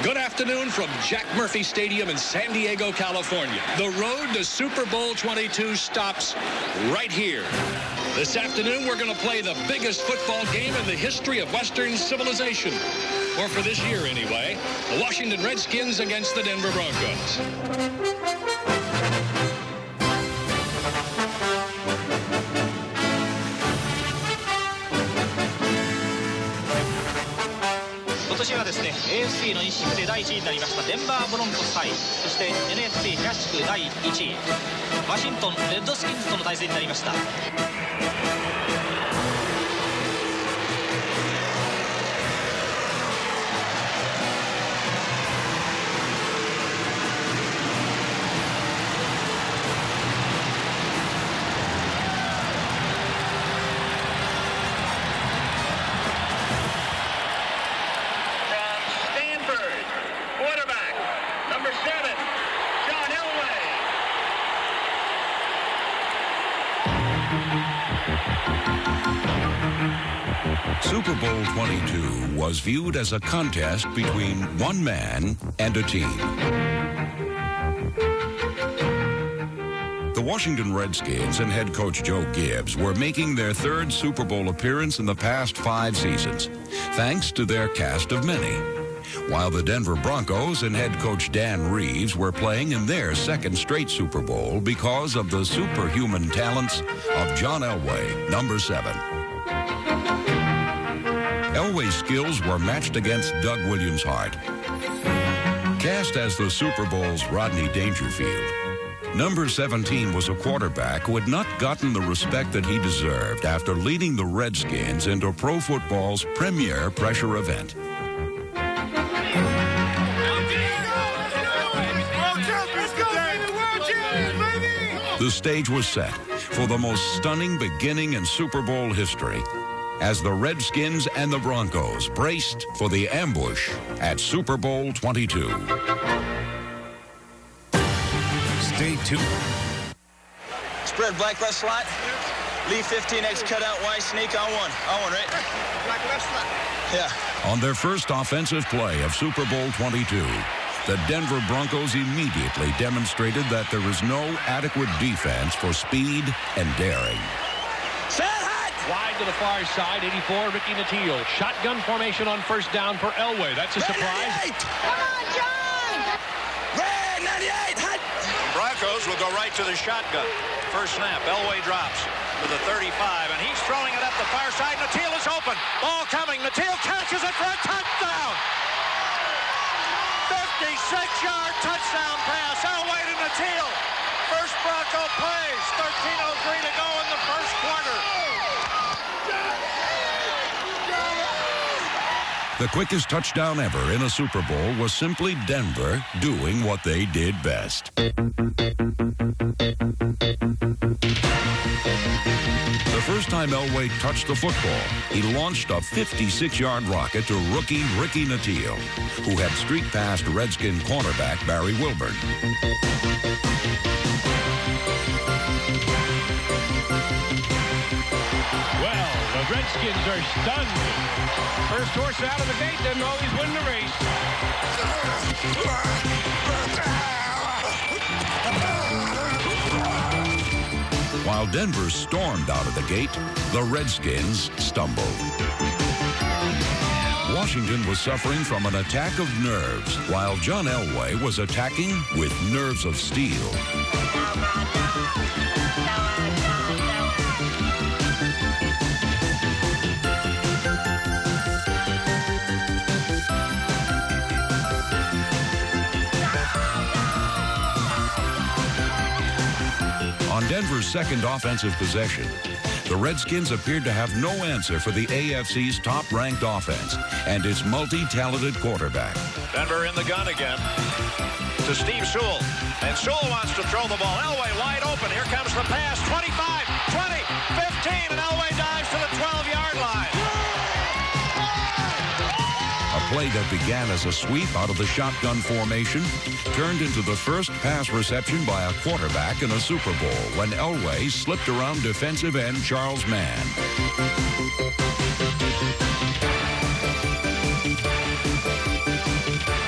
Good afternoon from Jack Murphy Stadium in San Diego, California. The road to Super Bowl 22 stops right here. This afternoon, we're going to play the biggest football game in the history of Western civilization. Or for this year, anyway. The Washington Redskins against the Denver Broncos. 今年はですね AFC の西地区で第1位になりましたデンバーブロンコス対そして NFC 東地区第1位ワシントンレッドスキンズとの対戦になりました。Super Bowl 22 was viewed as a contest between one man and a team. The Washington Redskins and head coach Joe Gibbs were making their third Super Bowl appearance in the past 5 seasons, thanks to their cast of many, while the Denver Broncos and head coach Dan Reeves were playing in their second straight Super Bowl because of the superhuman talents of John Elway, number 7. Elway's skills were matched against Doug Williams' heart. Cast as the Super Bowl's Rodney Dangerfield, number 17 was a quarterback who had not gotten the respect that he deserved after leading the Redskins into pro football's premier pressure event. The stage was set for the most stunning beginning in Super Bowl history, as the Redskins and the Broncos braced for the ambush at Super Bowl 22. Stay tuned. Spread black left slot. Leave 15X cutout Y sneak on one. On one, right? Black left slot. Yeah. On their first offensive play of Super Bowl 22, the Denver Broncos immediately demonstrated that there is no adequate defense for speed and daring. Wide to the far side, 84, Ricky Nattiel. Shotgun formation on first down for Elway. That's a surprise. Come on, John! Red 98, hot! Broncos will go right to the shotgun. First snap, Elway drops to the 35, and he's throwing it up the far side. Nattiel is open. Ball coming. Nattiel catches it for a touchdown. 56-yard touchdown pass. Elway to Nattiel. First Bronco plays. 13:03 to go in the first quarter. The quickest touchdown ever in a Super Bowl was simply Denver doing what they did best. The first time Elway touched the football, he launched a 56-yard rocket to rookie Ricky Nattiel, who had streaked past Redskin cornerback Barry Wilburn. Well, the Redskins are stunned. First horse out of the gate doesn't always win the race. While Denver stormed out of the gate, the Redskins stumbled. Washington was suffering from an attack of nerves, while John Elway was attacking with nerves of steel. On Denver's second offensive possession, the Redskins appeared to have no answer for the AFC's top-ranked offense and its multi-talented quarterback. Denver in the gun again to Steve Sewell. And Sewell wants to throw the ball. Elway wide open. Here comes the pass. 25, 20, 15, and Elway dives to the 12-yard line. A play that began as a sweep out of the shotgun formation turned into the first pass reception by a quarterback in a Super Bowl when Elway slipped around defensive end Charles Mann.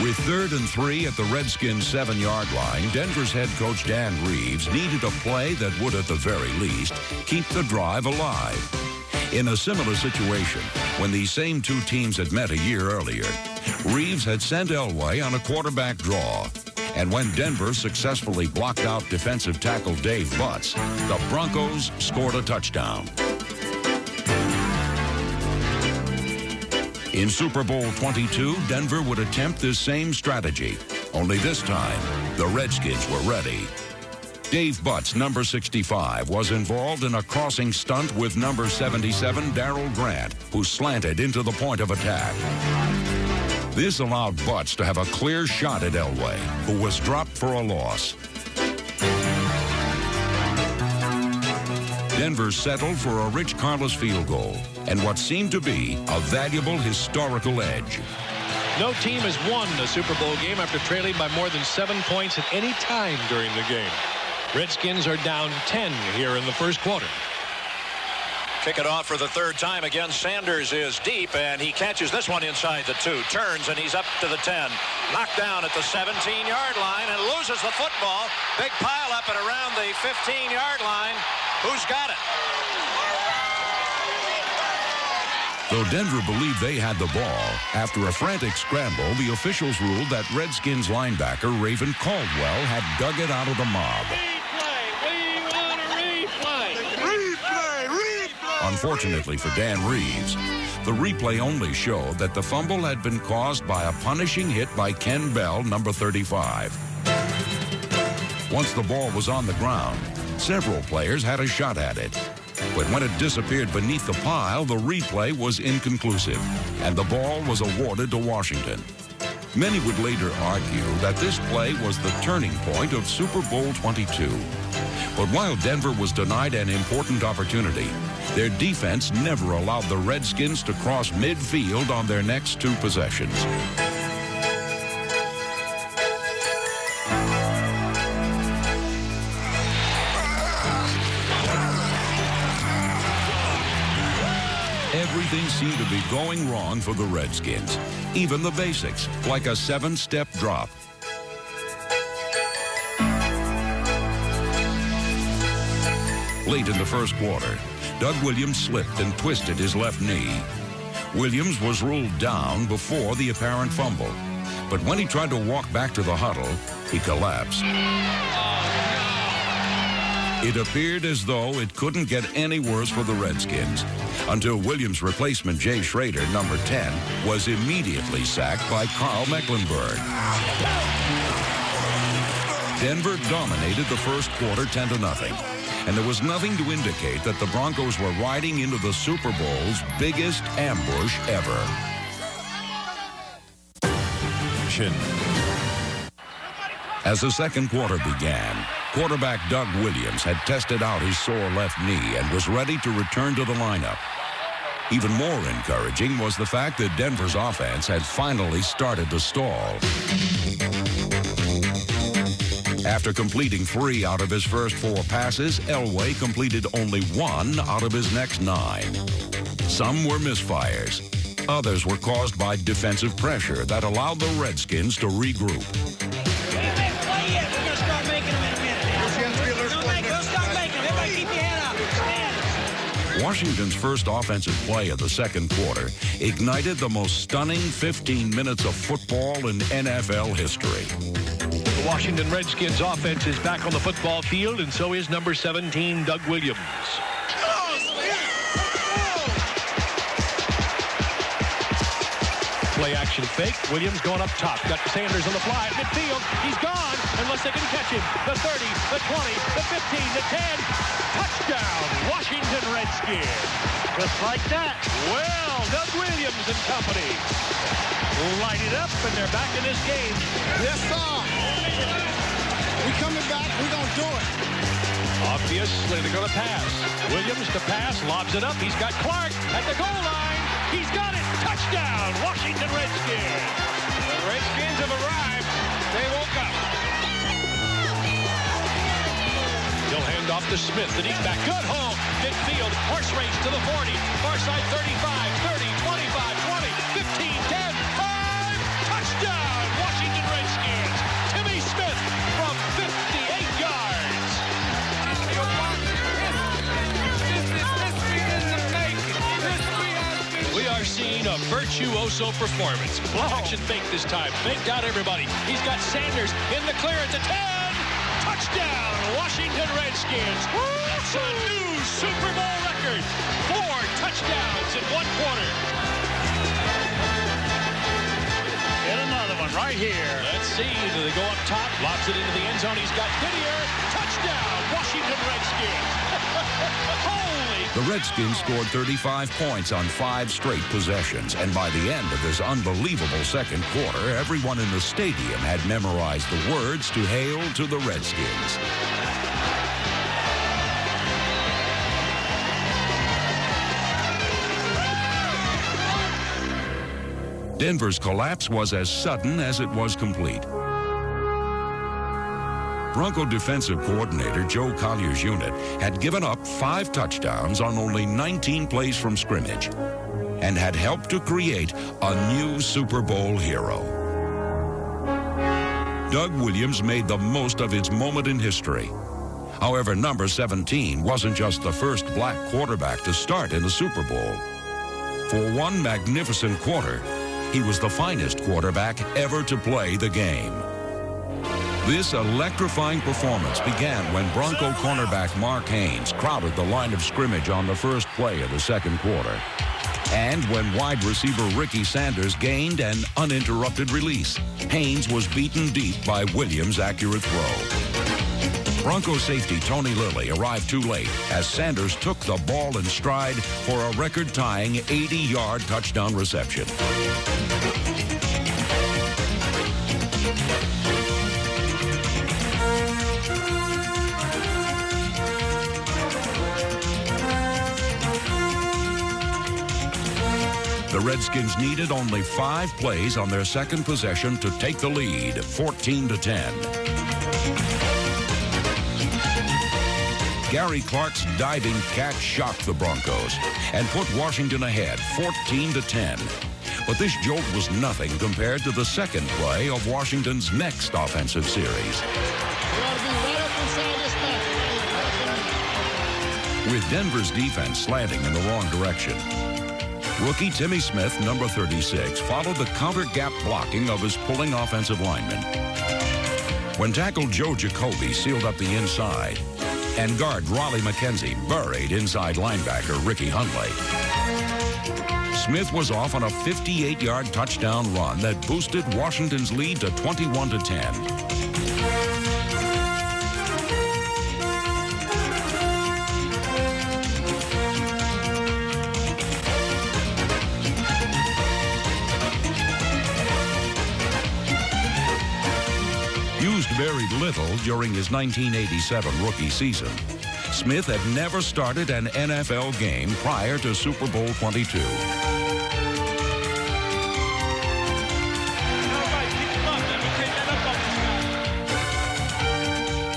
With With 3rd and 3 at the Redskins' 7-yard line, Denver's head coach Dan Reeves needed a play that would, at the very least, keep the drive alive. In a similar situation, when these same two teams had met a year earlier, Reeves had sent Elway on a quarterback draw. And when Denver successfully blocked out defensive tackle Dave Butts, the Broncos scored a touchdown. In Super Bowl 22, Denver would attempt this same strategy. Only this time, the Redskins were ready. Dave Butts, number 65, was involved in a crossing stunt with number 77, Darrell Grant, who slanted into the point of attack. This allowed Butts to have a clear shot at Elway, who was dropped for a loss. Denver settled for a Rich Carlos field goal and what seemed to be a valuable historical edge. No team has won a Super Bowl game after trailing by more than 7 points at any time during the game. Redskins are down 10 here in the first quarter. Kick it off for the 3rd time again. Sanders is deep, and he catches this one inside the 2. Turns, and he's up to the 10. Knocked down at the 17-yard line and loses the football. Big pile up and around the 15-yard line. Who's got it? Though Denver believed they had the ball, after a frantic scramble, the officials ruled that Redskins linebacker Raven Caldwell had dug it out of the mob. Unfortunately for Dan Reeves, the replay only showed that the fumble had been caused by a punishing hit by Ken Bell, number 35. Once the ball was on the ground, several players had a shot at it. But when it disappeared beneath the pile, the replay was inconclusive, and the ball was awarded to Washington. Many would later argue that this play was the turning point of Super Bowl 22. But while Denver was denied an important opportunity, their defense never allowed the Redskins to cross midfield on their next 2 possessions. Everything seemed to be going wrong for the Redskins, even the basics, like a 7-step drop. Late in the first quarter, Doug Williams slipped and twisted his left knee. Williams was ruled down before the apparent fumble, but when he tried to walk back to the huddle, he collapsed. It appeared as though it couldn't get any worse for the Redskins until Williams' replacement, Jay Schrader, number 10, was immediately sacked by Carl Mecklenburg. Denver dominated the first quarter 10-0, and there was nothing to indicate that the Broncos were riding into the Super Bowl's biggest ambush ever. As the second quarter began, quarterback Doug Williams had tested out his sore left knee and was ready to return to the lineup. Even more encouraging was the fact that Denver's offense had finally started to stall. After completing 3 out of his first 4 passes, Elway completed only 1 out of his next 9. Some were misfires. Others were caused by defensive pressure that allowed the Redskins to regroup. Washington's first offensive play of the second quarter ignited the most stunning 15 minutes of football in NFL history. The Washington Redskins offense is back on the football field, and so is number 17, Doug Williams. Play action fake. Williams going up top. Got Sanders on the fly at midfield. He's gone unless they can catch him. The 30, the 20, the 15, the 10. Touchdown, Washington Redskins. Just like that. Well, Doug Williams and company light it up, and they're back in this game. Yes, sir. We coming back. We gonna do it. Obviously, they're going to pass. Williams to pass, lobs it up. He's got Clark at the goal line. He's got it. Touchdown, Washington Redskins. The Redskins have arrived. They woke up. He'll hand off to Smith, the deep back. Good hole. Midfield. Horse race to the 40. Far side 35, 30, 25, 20, 15, 10, 5. Touchdown, Washington seen a virtuoso performance. Action fake this time. Faked out everybody. He's got Sanders in the clear at the 10. Touchdown, Washington Redskins. That's a new Super Bowl record. 4 touchdowns in 1 quarter. Get another one right here. Let's see. Do they go up top? Lobs it into the end zone. He's got Whittier. Touchdown, Washington Redskins. Holy. The Redskins scored 35 points on 5 straight possessions, and by the end of this unbelievable second quarter, everyone in the stadium had memorized the words to hail to the Redskins. Denver's collapse was as sudden as it was complete. Bronco defensive coordinator Joe Collier's unit had given up 5 touchdowns on only 19 plays from scrimmage and had helped to create a new Super Bowl hero. Doug Williams made the most of his moment in history. However, number 17 wasn't just the first black quarterback to start in a Super Bowl. For one magnificent quarter, he was the finest quarterback ever to play the game. This electrifying performance began when Bronco cornerback Mark Haynes crowded the line of scrimmage on the first play of the second quarter, and when wide receiver Ricky Sanders gained an uninterrupted release. Haynes was beaten deep by Williams' accurate throw. Bronco safety Tony Lilly arrived too late as Sanders took the ball in stride for a record-tying 80-yard touchdown reception. The Redskins needed only 5 plays on their second possession to take the lead, 14-10. Gary Clark's diving catch shocked the Broncos and put Washington ahead, 14-10. But this jolt was nothing compared to the second play of Washington's next offensive series. With Denver's defense slanting in the wrong direction, rookie Timmy Smith, number 36, followed the counter-gap blocking of his pulling offensive lineman. When tackle Joe Jacoby sealed up the inside, and guard Raleigh McKenzie buried inside linebacker Ricky Hundley, Smith was off on a 58-yard touchdown run that boosted Washington's lead to 21-10. Used very little during his 1987 rookie season, Smith had never started an NFL game prior to Super Bowl 22.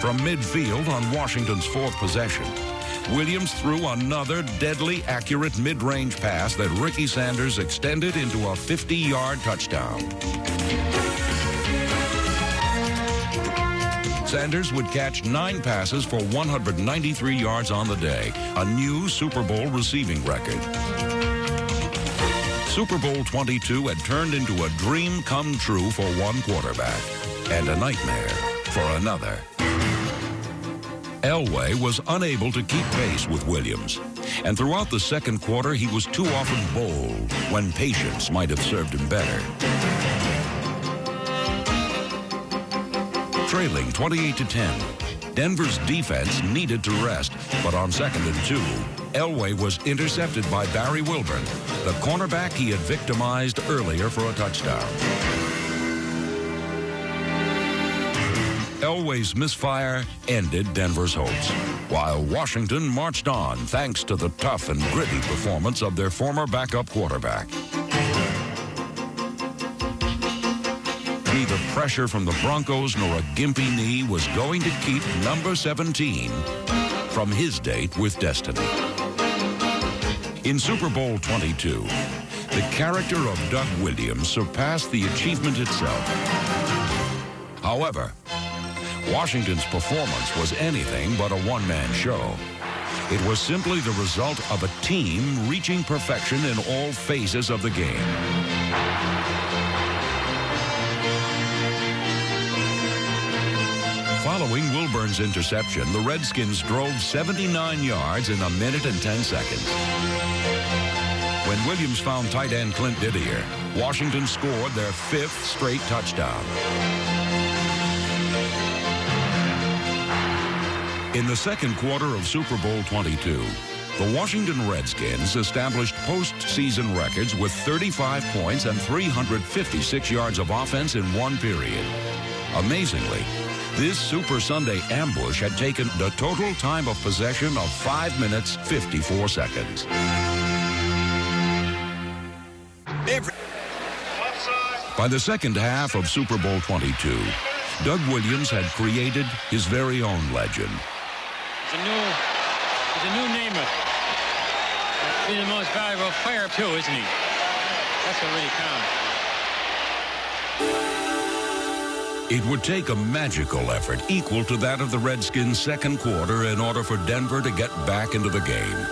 From midfield on Washington's 4th possession, Williams threw another deadly accurate mid-range pass that Ricky Sanders extended into a 50-yard touchdown. Sanders would catch 9 passes for 193 yards on the day, a new Super Bowl receiving record. Super Bowl 22 had turned into a dream come true for one quarterback and a nightmare for another. Elway was unable to keep pace with Williams, and throughout the second quarter, he was too often bold when patience might have served him better. Trailing 28-10, Denver's defense needed to rest, but on 2nd and 2, Elway was intercepted by Barry Wilburn, the cornerback he had victimized earlier for a touchdown. Elway's misfire ended Denver's hopes, while Washington marched on thanks to the tough and gritty performance of their former backup quarterback. Neither pressure from the Broncos nor a gimpy knee was going to keep number 17 from his date with destiny. In Super Bowl 22, the character of Doug Williams surpassed the achievement itself. However, Washington's performance was anything but a one-man show. It was simply the result of a team reaching perfection in all phases of the game. Following Wilburn's interception, the Redskins drove 79 yards in a minute and 10 seconds. When Williams found tight end Clint Didier, Washington scored their 5th straight touchdown. In the second quarter of Super Bowl 22, the Washington Redskins established postseason records with 35 points and 356 yards of offense in one period. Amazingly, this Super Sunday ambush had taken the total time of possession of 5 minutes, 54 seconds. By the second half of Super Bowl 22, Doug Williams had created his very own legend. He's a new namer. He's the most valuable player, too, isn't he? That's what really counts. It would take a magical effort equal to that of the Redskins' second quarter in order for Denver to get back into the game.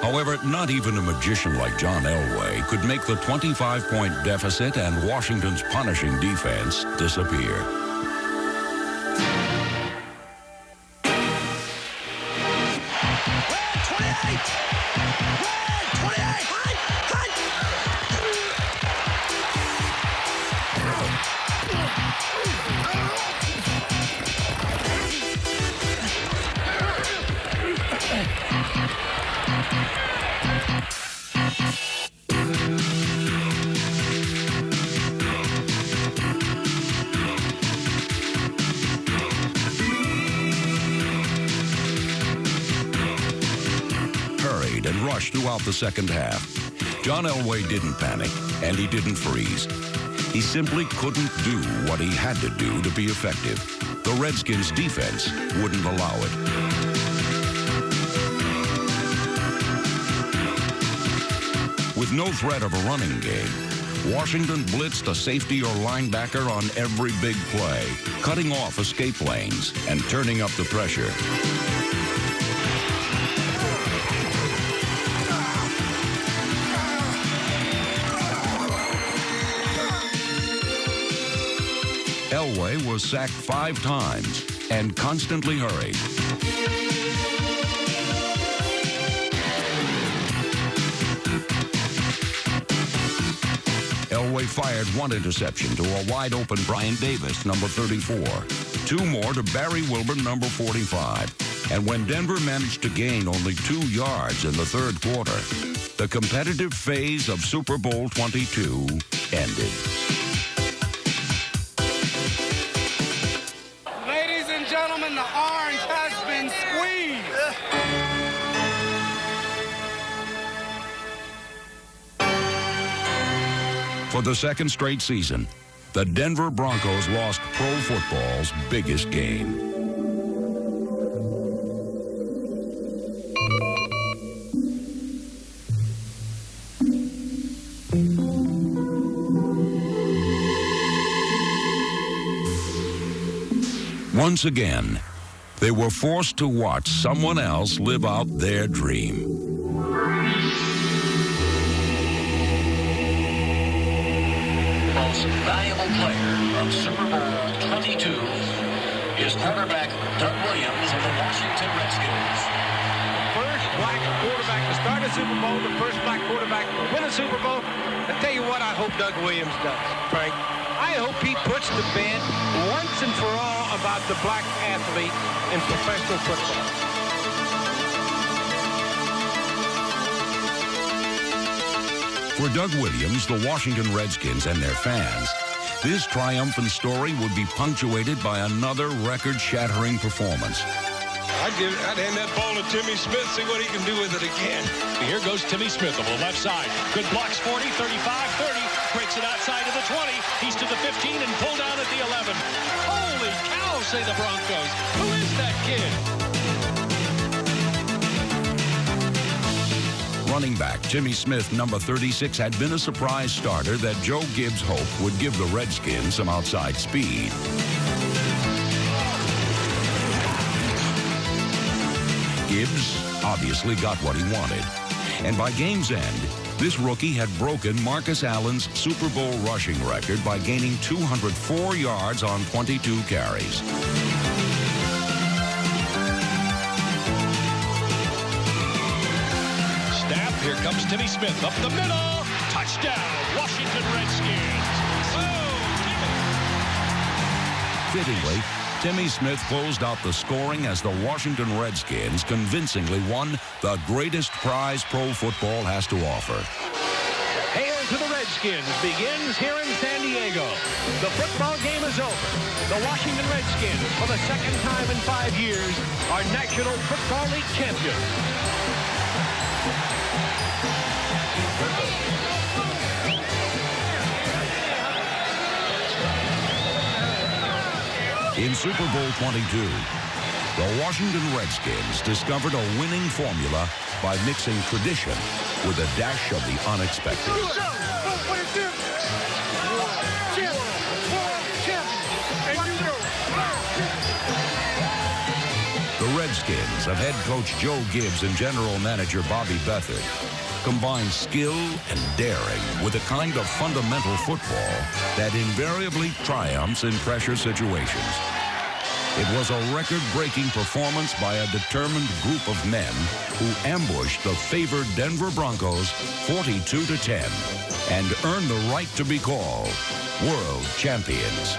However, not even a magician like John Elway could make the 25-point deficit and Washington's punishing defense disappear. And rushed throughout the second half. John Elway didn't panic, and he didn't freeze. He simply couldn't do what he had to do to be effective. The Redskins' defense wouldn't allow it. With no threat of a running game, Washington blitzed a safety or linebacker on every big play, cutting off escape lanes and turning up the pressure. Elway was sacked 5 times and constantly hurried. Elway fired 1 interception to a wide-open Brian Davis, number 34. 2 more to Barry Wilburn, number 45. And when Denver managed to gain only 2 yards in the third quarter, the competitive phase of Super Bowl 22 ended. Gentlemen, the orange has been squeezed. For the second straight season, the Denver Broncos lost pro football's biggest game. Once again, they were forced to watch someone else live out their dream. Most valuable player of Super Bowl 22 is quarterback Doug Williams of the Washington Redskins. The first black quarterback to start a Super Bowl, the first black quarterback to win a Super Bowl. I tell you what I hope Doug Williams does, Frank. I hope he puts to bed once and for all about the black athlete in professional football. For Doug Williams, the Washington Redskins, and their fans, this triumphant story would be punctuated by another record-shattering performance. I'd hand that ball to Timmy Smith, see what he can do with it again. Here goes Timmy Smith on the left side. Good blocks, 40, 35, 30. Breaks it outside of the 20. He's to the 15 and pulled down at the 11. Holy cow, say the Broncos. Who is that kid? Running back Timmy Smith, number 36, had been a surprise starter that Joe Gibbs hoped would give the Redskins some outside speed. Gibbs obviously got what he wanted. And by game's end, this rookie had broken Marcus Allen's Super Bowl rushing record by gaining 204 yards on 22 carries. Snap, here comes Timmy Smith up the middle. Touchdown, Washington Redskins. Fittingly, Timmy Smith closed out the scoring as the Washington Redskins convincingly won the greatest prize pro football has to offer. Hail to the Redskins begins here in San Diego. The football game is over. The Washington Redskins, for the second time in 5 years, are National Football League champions. In Super Bowl 22, the Washington Redskins discovered a winning formula by mixing tradition with a dash of the unexpected. The Redskins of head coach Joe Gibbs and general manager Bobby Beathard combined skill and daring with a kind of fundamental football that invariably triumphs in pressure situations. It was a record-breaking performance by a determined group of men who ambushed the favored Denver Broncos 42-10 and earned the right to be called world champions.